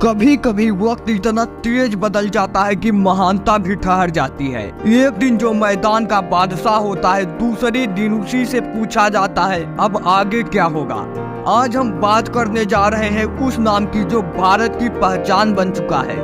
कभी कभी वक्त इतना तेज बदल जाता है कि महानता भी ठहर जाती है। एक दिन जो मैदान का बादशाह होता है, दूसरे दिन उसी से पूछा जाता है अब आगे क्या होगा। आज हम बात करने जा रहे हैं उस नाम की जो भारत की पहचान बन चुका है।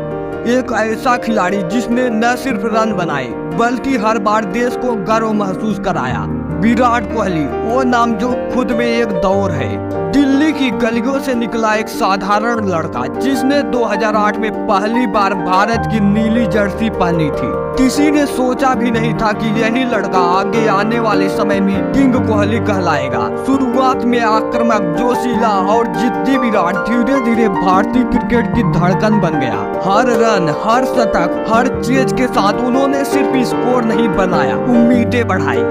एक ऐसा खिलाड़ी जिसने न सिर्फ रन बनाए बल्कि हर बार देश को गर्व महसूस कराया। विराट कोहली, वो नाम जो खुद में एक दौर है। दिल्ली की गलियों से निकला एक साधारण लड़का जिसने 2008 में पहली बार भारत की नीली जर्सी पहनी थी। किसी ने सोचा भी नहीं था कि यही लड़का आगे आने वाले समय में किंग कोहली कहलाएगा। शुरुआत में आक्रामक, जोशीला और जिद्दी विराट धीरे धीरे भारतीय क्रिकेट की धड़कन बन गया। हर रन, हर शतक, हर चीज के साथ उन्होंने सिर्फ स्कोर नहीं बनाया, उम्मीदें बढ़ाई।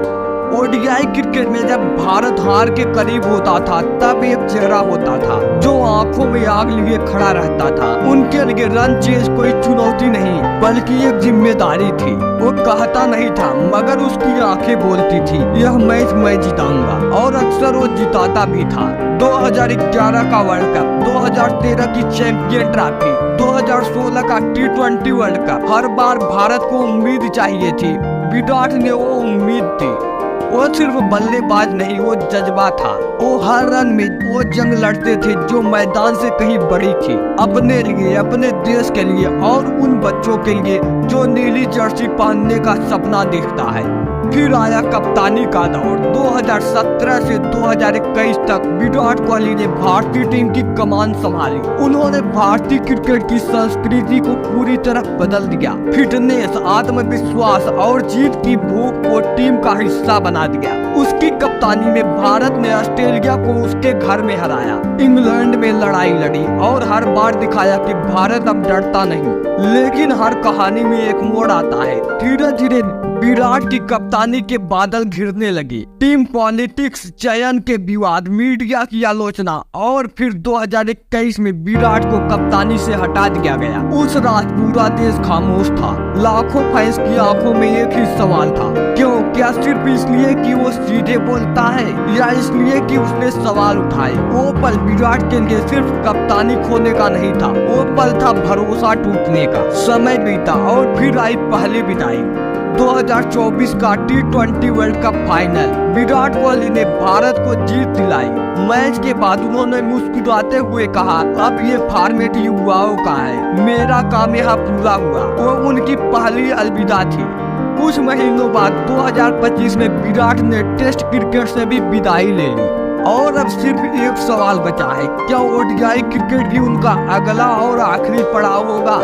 ओडीआई क्रिकेट में जब भारत हार के करीब होता था तब एक चेहरा होता था जो आंखों में आग लिए खड़ा रहता था। उनके लिए रन चेज कोई चुनौती नहीं बल्कि एक जिम्मेदारी थी। वो कहता नहीं था मगर उसकी आंखें बोलती थी, यह मैच मैं जिताऊंगा, और अक्सर वो जिताता भी था। 2011 का वर्ल्ड कप, 2013 की चैंपियन ट्रॉफी, 2016 का T20 वर्ल्ड कप, हर बार भारत को उम्मीद चाहिए थी। विराट ने वो उम्मीद थी। वो सिर्फ बल्लेबाज नहीं, वो जज्बा था। वो हर रन में वो जंग लड़ते थे जो मैदान से कहीं बड़ी थी, अपने लिए, अपने देश के लिए और उन बच्चों के लिए जो नीली जर्सी पहनने का सपना देखता है। फिर आया कप्तानी का दौर। 2017 से 2021 तक विराट कोहली ने भारतीय टीम की कमान संभाली। उन्होंने भारतीय क्रिकेट की संस्कृति को पूरी तरह बदल दिया। फिटनेस, आत्मविश्वास और जीत की भूख को टीम का हिस्सा बना दिया। उसकी कप्तानी में भारत ने ऑस्ट्रेलिया को उसके घर में हराया, इंग्लैंड में लड़ाई लड़ी और हर बार दिखाया कि भारत अब डरता नहीं। लेकिन हर कहानी में एक मोड़ आता है। धीरे धीरे विराट की कप्तानी के बादल घिरने लगे। टीम पॉलिटिक्स, चयन के विवाद, मीडिया की आलोचना और फिर 2021 में विराट को कप्तानी से हटा दिया गया। उस रात पूरा देश खामोश था। लाखों फैंस की आंखों में एक ही सवाल था, क्यों? क्या सिर्फ इसलिए कि वो सीधे बोलता है या इसलिए कि उसने सवाल उठाए? वो पल विराट के लिए सिर्फ कप्तानी खोने का नहीं था, वो पल था भरोसा टूटने का। समय बीता और फिर आई पहली विदाई। 2024 का T20 world cup final. Virat Kohli ने भारत को जीत दिलाई। मैच के बाद उन्होंने मुस्कुराते हुए कहा, अब ये फॉर्मेट युवाओं का है, मेरा काम यहाँ पूरा हुआ। वो उनकी पहली अलविदा थी। कुछ महीनों बाद 2025 में विराट ने टेस्ट क्रिकेट से भी विदाई ले ली और अब सिर्फ एक सवाल बचा है, क्या ओडीआई क्रिकेट भी उनका अगला और आखिरी पड़ाव होगा?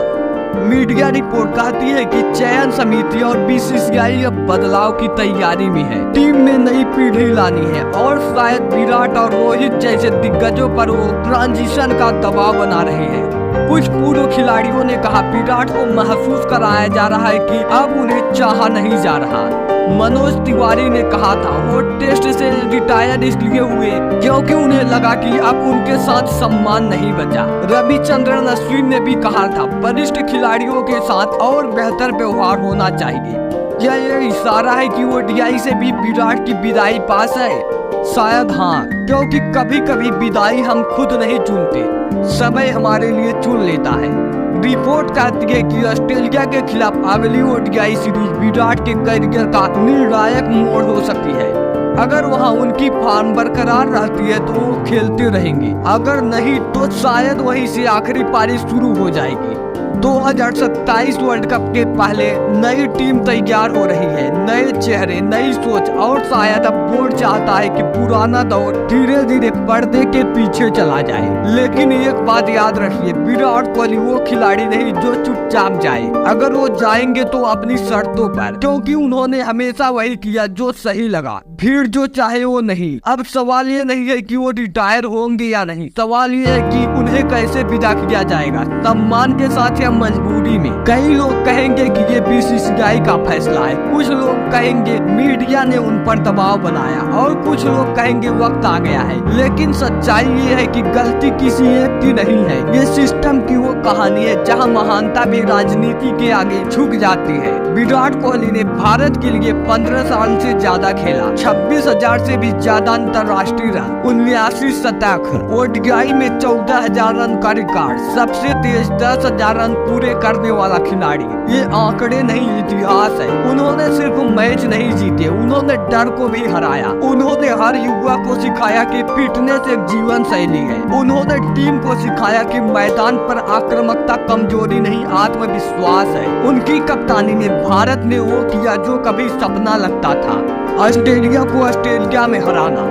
मीडिया रिपोर्ट कहती है कि चयन समिति और बीसीसीआई अब बदलाव की तैयारी में है। टीम में नई पीढ़ी लानी है और शायद विराट और रोहित जैसे दिग्गजों पर वो ट्रांजिशन का दबाव बना रहे हैं। कुछ पूर्व खिलाड़ियों ने कहा विराट को महसूस कराया जा रहा है कि अब उन्हें चाहा नहीं जा रहा। मनोज तिवारी ने कहा था वो टेस्ट से रिटायर इसलिए हुए क्योंकि उन्हें लगा कि अब उनके साथ सम्मान नहीं बचा। रविचंद्रन अश्विन ने भी कहा था वरिष्ठ खिलाड़ियों के साथ और बेहतर व्यवहार होना चाहिए। क्या ये इशारा है कि ओडीआई से भी विराट की विदाई पास है? शायद हाँ, क्योंकि कभी कभी विदाई हम खुद नहीं चुनते, समय हमारे लिए चुन लेता है। रिपोर्ट कहती है कि ऑस्ट्रेलिया के खिलाफ अगली ओडीआई सीरीज विराट के करियर का निर्णायक मोड़ हो सकती है। अगर वहां उनकी फॉर्म बरकरार रहती है तो वो खेलते रहेंगे, अगर नहीं तो शायद वहीं से आखिरी पारी शुरू हो जाएगी। 2027 वर्ल्ड कप के पहले नई टीम तैयार हो रही है, नए चेहरे, नई सोच और शायद अब बोर्ड चाहता है कि पुराना दौर धीरे धीरे पर्दे के पीछे चला जाए। लेकिन एक बात याद रखिए, विराट कोहली वो खिलाड़ी नहीं जो चुपचाप जाए। अगर वो जाएंगे तो अपनी शर्तों पर, क्योंकि उन्होंने हमेशा वही किया जो सही लगा, भीड़ जो चाहे वो नहीं। अब सवाल ये नहीं है कि वो रिटायर होंगे या नहीं, सवाल ये है कि उन्हें कैसे विदा किया जाएगा, सम्मान के साथ या मजबूरी में। कई लोग कहेंगे कि ये बीसीसीआई का फैसला है, कुछ लोग कहेंगे मीडिया ने उन पर दबाव बनाया और कुछ लोग कहेंगे वक्त आ गया है। लेकिन सच्चाई ये है कि गलती किसी एक की नहीं है, ये सिस्टम की वो कहानी है जहां महानता भी राजनीति के आगे झुक जाती है। विराट कोहली ने भारत के लिए 15 साल से ज्यादा खेला, 26,000 से भी ज्यादा अंतर्राष्ट्रीय रन, 79 शतक, ओडीआई में 14,000 रन का रिकॉर्ड, सबसे तेज 10,000 रन पूरे करने वाला खिलाड़ी। ये आंकड़े नहीं, इतिहास है। उन्होंने सिर्फ मैच नहीं जीते, उन्होंने डर को भी हराया। उन्होंने हर युवा को सिखाया कि फिटनेस एक जीवन शैली है। उन्होंने टीम को सिखाया कि मैदान पर आक्रामकता कमजोरी नहीं, आत्मविश्वास है। उनकी कप्तानी ने भारत ने वो किया जो कभी सपना लगता था, ऑस्ट्रेलिया को ऑस्ट्रेलिया में हराना।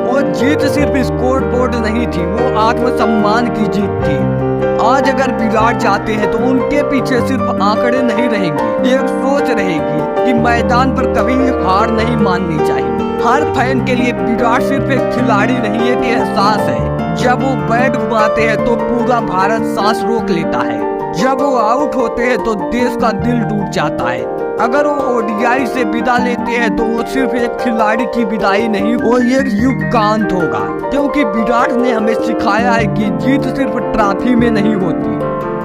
वो जीत सिर्फ स्कोर बोर्ड नहीं थी, वो आत्मसम्मान की जीत थी। आज अगर विराट जाते हैं तो उनके पीछे सिर्फ आंकड़े नहीं रहेंगे, एक सोच रहेगी कि मैदान पर कभी हार नहीं माननी चाहिए। हर फैन के लिए विराट सिर्फ एक खिलाड़ी नहीं, एक एहसास है। जब वो बैट घुमाते हैं तो पूरा भारत सांस रोक लेता है। जब वो आउट होते हैं तो देश का दिल टूट जाता है। अगर वो ओडीआई से विदा लेते हैं तो वो सिर्फ एक खिलाड़ी की विदाई नहीं, वो एक युग का अंत होगा। क्योंकि विराट ने हमें सिखाया है कि जीत सिर्फ ट्रॉफी में नहीं होती,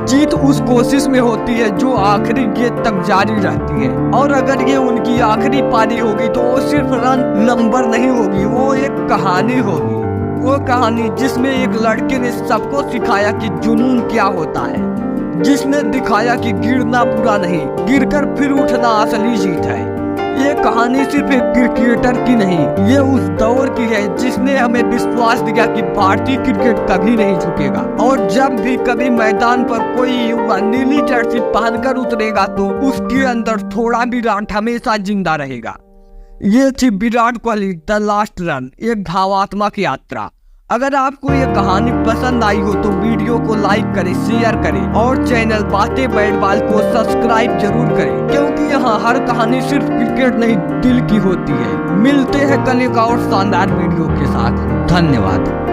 जीत उस कोशिश में होती है जो आखिरी गेंद तक जारी रहती है। और अगर ये उनकी आखिरी पारी होगी तो वो सिर्फ रन नंबर नहीं होगी, वो एक कहानी होगी। वो कहानी जिसमें एक लड़के ने सबको सिखाया कि जुनून क्या होता है, जिसने दिखाया कि गिरना बुरा नहीं, गिरकर फिर उठना असली जीत है। ये कहानी सिर्फ एक क्रिकेटर की नहीं, ये उस दौर की है जिसने हमें विश्वास दिया कि भारतीय क्रिकेट कभी नहीं झुकेगा। और जब भी कभी मैदान पर कोई युवा नीली जर्सी पहनकर उतरेगा तो उसके अंदर थोड़ा विराट हमेशा जिंदा रहेगा। ये थी Virat Kohli the last run, एक भावात्मक यात्रा। अगर आपको ये कहानी पसंद आई हो तो वीडियो को लाइक करें, शेयर करें और चैनल बातें बैट बॉल को सब्सक्राइब जरूर करें, क्योंकि यहाँ हर कहानी सिर्फ क्रिकेट नहीं दिल की होती है। मिलते हैं कल एक और शानदार वीडियो के साथ। धन्यवाद।